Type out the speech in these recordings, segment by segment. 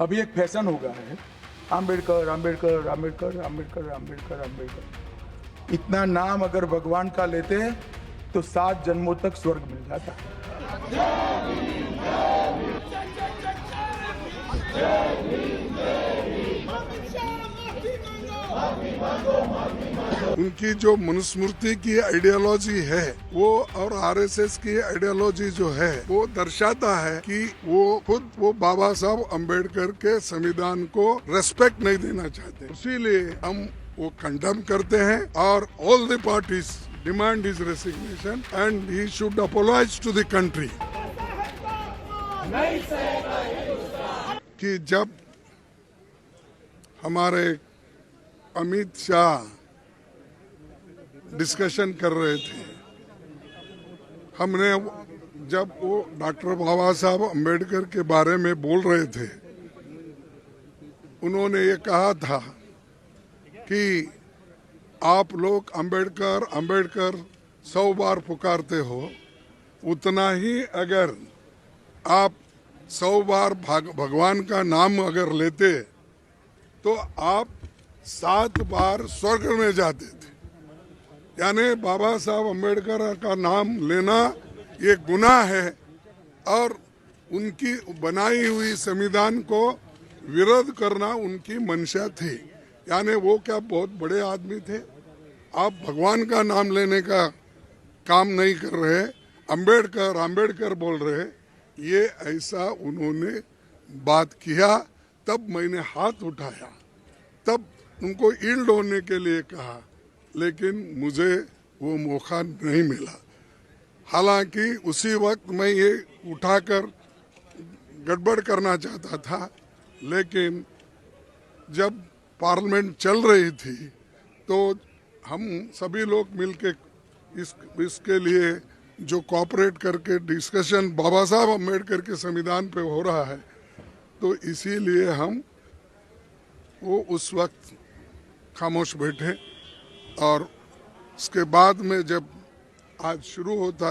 अभी एक फैशन हो गया है, आम्बेडकर आम्बेडकर आम्बेडकर आम्बेडकर आम्बेडकर आम्बेडकर। इतना नाम अगर भगवान का लेते हैं तो 7 जन्मों तक स्वर्ग मिल जाता है। उनकी जो मनुस्मृति की आइडियोलॉजी है वो और आरएसएस की आइडियोलॉजी जो है वो दर्शाता है कि वो बाबा साहब अम्बेडकर के संविधान को रेस्पेक्ट नहीं देना चाहते। इसीलिए हम वो कंडेम करते हैं और all the parties demand his resignation and he should apologise to the country. कि जब हमारे अमित शाह डिस्कशन कर रहे थे, हमने जब वो डॉक्टर बाबा साहब अम्बेडकर के बारे में बोल रहे थे, उन्होंने ये कहा था कि आप लोग अम्बेडकर अम्बेडकर 100 बार पुकारते हो, उतना ही अगर आप 100 बार भगवान का नाम अगर लेते तो आप 7 बार स्वर्ग में जाते थे। यानी बाबा साहब अम्बेडकर का नाम लेना ये गुनाह है और उनकी बनाई हुई संविधान को विरोध करना उनकी मंशा थी। यानी वो क्या बहुत बड़े आदमी थे? आप भगवान का नाम लेने का काम नहीं कर रहे, अम्बेडकर अम्बेडकर बोल रहे, ये ऐसा उन्होंने बात किया। तब मैंने हाथ उठाया, तब उनको ईल्ड होने के लिए कहा, लेकिन मुझे वो मौका नहीं मिला। हालांकि उसी वक्त मैं ये उठाकर गड़बड़ करना चाहता था, लेकिन जब पार्लियामेंट चल रही थी तो हम सभी लोग मिलके इसके लिए जो कोऑपरेट करके डिस्कशन बाबा साहब अम्बेडकर के संविधान पे हो रहा है, तो इसीलिए हम वो उस वक्त खामोश बैठे। और उसके बाद में जब आज शुरू होता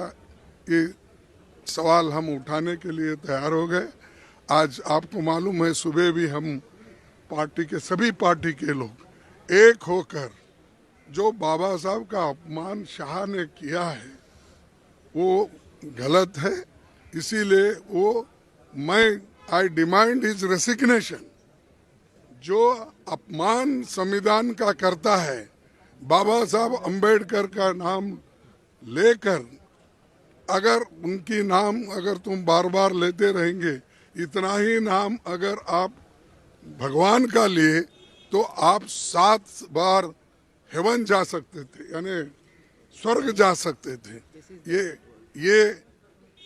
ये सवाल हम उठाने के लिए तैयार हो गए। आज आपको मालूम है, सुबह भी हम पार्टी के सभी पार्टी के लोग एक होकर जो बाबा साहब का अपमान शाह ने किया है वो गलत है, इसीलिए आई डिमांड हिज रेसिग्नेशन। जो अपमान संविधान का करता है, बाबा साहब अम्बेडकर का नाम लेकर अगर उनकी नाम अगर तुम बार बार लेते रहेंगे, इतना ही नाम अगर आप भगवान का लिए तो आप 7 बार हेवन जा सकते थे, यानी स्वर्ग जा सकते थे। ये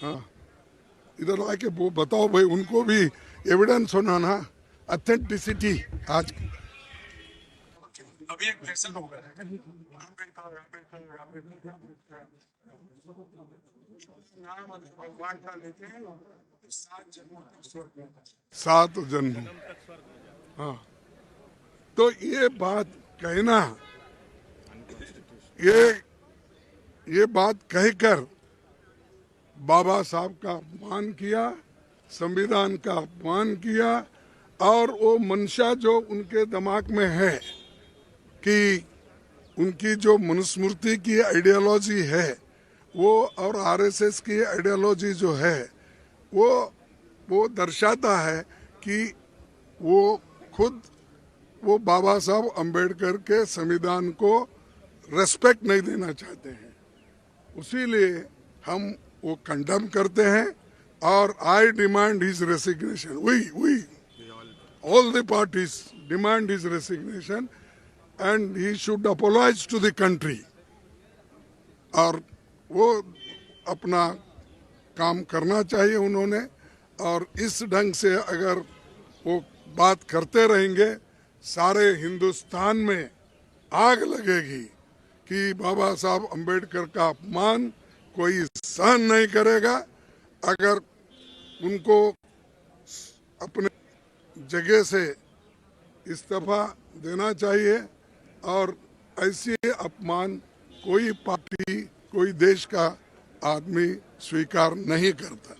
हाँ, इधर आके वो बताओ भाई, उनको भी एविडेंस होना ना, ऑथेंटिसिटी। आज अभी एक फैशन हो गया है, आम्बेडकर आम्बेडकर आम्बेडकर नाम अगर भगवान का लेते हैं तो 7 जन्मों तक स्वर्ग मिल जाता है। 7 जन्म, हाँ। तो ये बात कहना, ये बात कहकर बाबा साहब का अपमान किया, संविधान का अपमान किया, और वो मंशा जो उनके दिमाग में है कि उनकी जो मनुस्मृति की आइडियोलॉजी है वो और आरएसएस की आइडियोलॉजी जो है वो दर्शाता है कि वो बाबा साहब अम्बेडकर के संविधान को रेस्पेक्ट नहीं देना चाहते हैं। इसीलिए हम वो कंडेम करते हैं और I demand his resignation. We all the parties demand his resignation and he should apologize to the country। और वो अपना काम करना चाहिए उन्होंने, और इस ढंग से अगर वो बात करते रहेंगे, सारे हिंदुस्तान में आग लगेगी कि बाबा साहब अम्बेडकर का अपमान कोई सहन नहीं करेगा। अगर उनको अपने जगह से इस्तीफा देना चाहिए, और ऐसे अपमान कोई पार्टी कोई देश का आदमी स्वीकार नहीं करता।